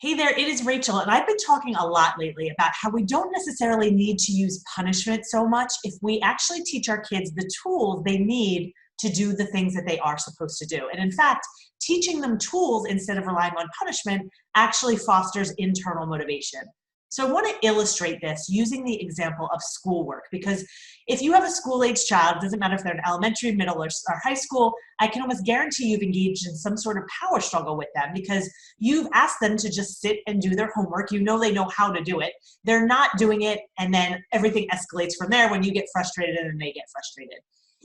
Hey there, it is Rachel, and I've been talking a lot lately about how we don't necessarily need to use punishment so much if we actually teach our kids the tools they need to do the things that they are supposed to do. And in fact, teaching them tools instead of relying on punishment actually fosters internal motivation. So I want to illustrate this using the example of schoolwork, because if you have a school-age child, it doesn't matter if they're in elementary, middle, or high school, I can almost guarantee you've engaged in some sort of power struggle with them because you've asked them to just sit and do their homework. You know they know how to do it. They're not doing it, and then everything escalates from there when you get frustrated and then they get frustrated.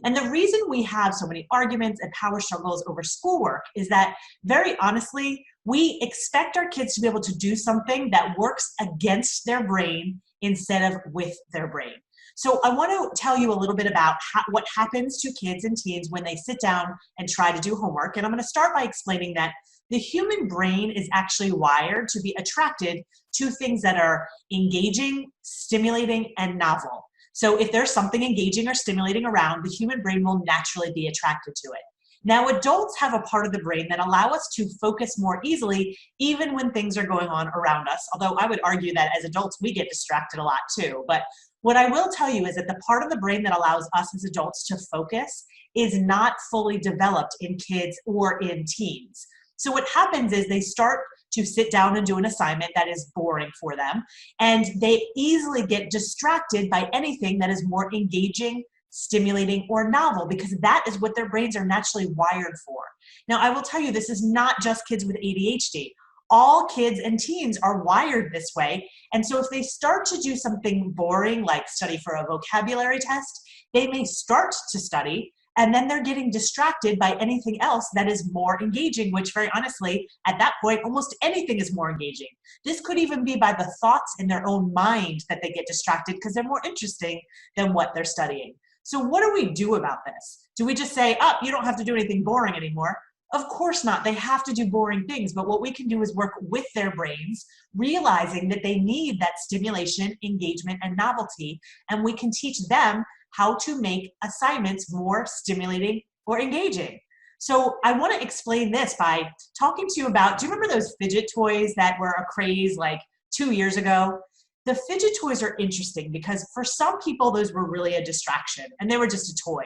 And the reason we have so many arguments and power struggles over schoolwork is that, very honestly, we expect our kids to be able to do something that works against their brain instead of with their brain. So I want to tell you a little bit about what happens to kids and teens when they sit down and try to do homework. And I'm going to start by explaining that the human brain is actually wired to be attracted to things that are engaging, stimulating, and novel. So if there's something engaging or stimulating around, the human brain will naturally be attracted to it. Now, adults have a part of the brain that allow us to focus more easily, even when things are going on around us. Although I would argue that as adults, we get distracted a lot too. But what I will tell you is that the part of the brain that allows us as adults to focus is not fully developed in kids or in teens. So what happens is they start to sit down and do an assignment that is boring for them, and they easily get distracted by anything that is more engaging, stimulating, or novel, because that is what their brains are naturally wired for. Now, I will tell you, this is not just kids with ADHD. All kids and teens are wired this way, and so if they start to do something boring, like study for a vocabulary test, they may start to study, and then they're getting distracted by anything else that is more engaging, which very honestly, at that point, almost anything is more engaging. This could even be by the thoughts in their own mind that they get distracted because they're more interesting than what they're studying. So what do we do about this? Do we just say, oh, you don't have to do anything boring anymore? Of course not. They have to do boring things, but what we can do is work with their brains, realizing that they need that stimulation, engagement, and novelty, and we can teach them how to make assignments more stimulating or engaging. So I want to explain this by talking to you about, do you remember those fidget toys that were a craze like 2 years ago? The fidget toys are interesting because for some people, those were really a distraction and they were just a toy.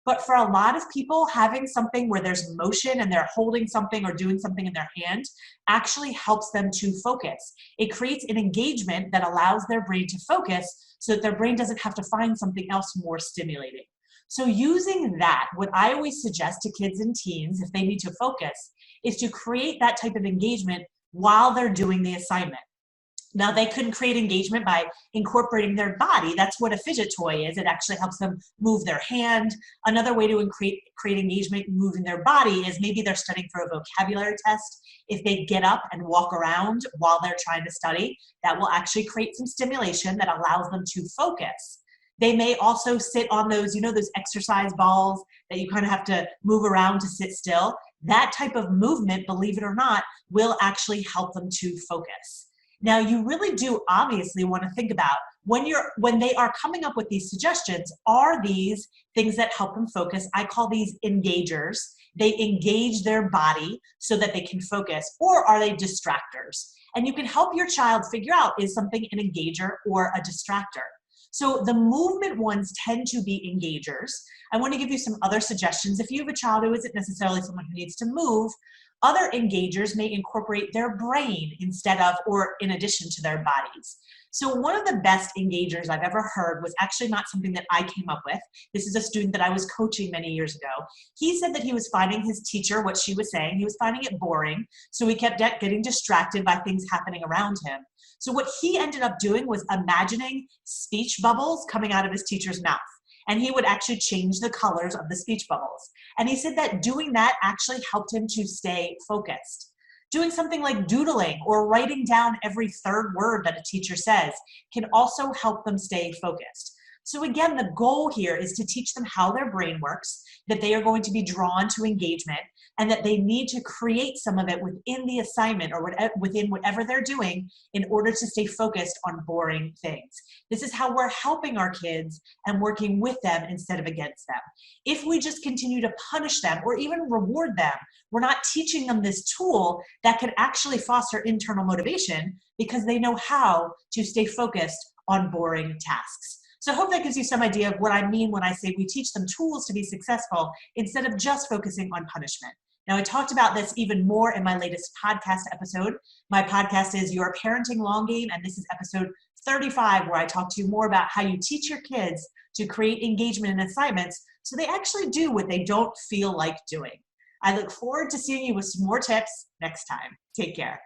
But for a lot of people, having something where there's motion and they're holding something or doing something in their hand actually helps them to focus. It creates an engagement that allows their brain to focus so that their brain doesn't have to find something else more stimulating. So using that, what I always suggest to kids and teens, if they need to focus, is to create that type of engagement while they're doing the assignment. Now, they couldn't create engagement by incorporating their body. That's what a fidget toy is. It actually helps them move their hand. Another way to create engagement moving their body is maybe they're studying for a vocabulary test. If they get up and walk around while they're trying to study, that will actually create some stimulation that allows them to focus. They may also sit on those, those exercise balls that you kind of have to move around to sit still. That type of movement, believe it or not, will actually help them to focus. Now, you really do obviously want to think about when they are coming up with these suggestions, are these things that help them focus? I call these engagers. They engage their body so that they can focus, or are they distractors? And you can help your child figure out, is something an engager or a distractor? So the movement ones tend to be engagers. I want to give you some other suggestions. If you have a child who isn't necessarily someone who needs to move, other engagers may incorporate their brain instead of or in addition to their bodies. So one of the best engagers I've ever heard was actually not something that I came up with. This is a student that I was coaching many years ago. He said that he was finding his teacher, what she was saying, he was finding it boring, so he kept getting distracted by things happening around him. So what he ended up doing was imagining speech bubbles coming out of his teacher's mouth. And he would actually change the colors of the speech bubbles. And he said that doing that actually helped him to stay focused. Doing something like doodling or writing down every third word that a teacher says can also help them stay focused. So again, the goal here is to teach them how their brain works, that they are going to be drawn to engagement, and that they need to create some of it within the assignment or within whatever they're doing in order to stay focused on boring things. This is how we're helping our kids and working with them instead of against them. If we just continue to punish them or even reward them, we're not teaching them this tool that can actually foster internal motivation because they know how to stay focused on boring tasks. So I hope that gives you some idea of what I mean when I say we teach them tools to be successful instead of just focusing on punishment. Now, I talked about this even more in my latest podcast episode. My podcast is Your Parenting Long Game, and this is episode 35, where I talk to you more about how you teach your kids to create engagement in assignments so they actually do what they don't feel like doing. I look forward to seeing you with some more tips next time. Take care.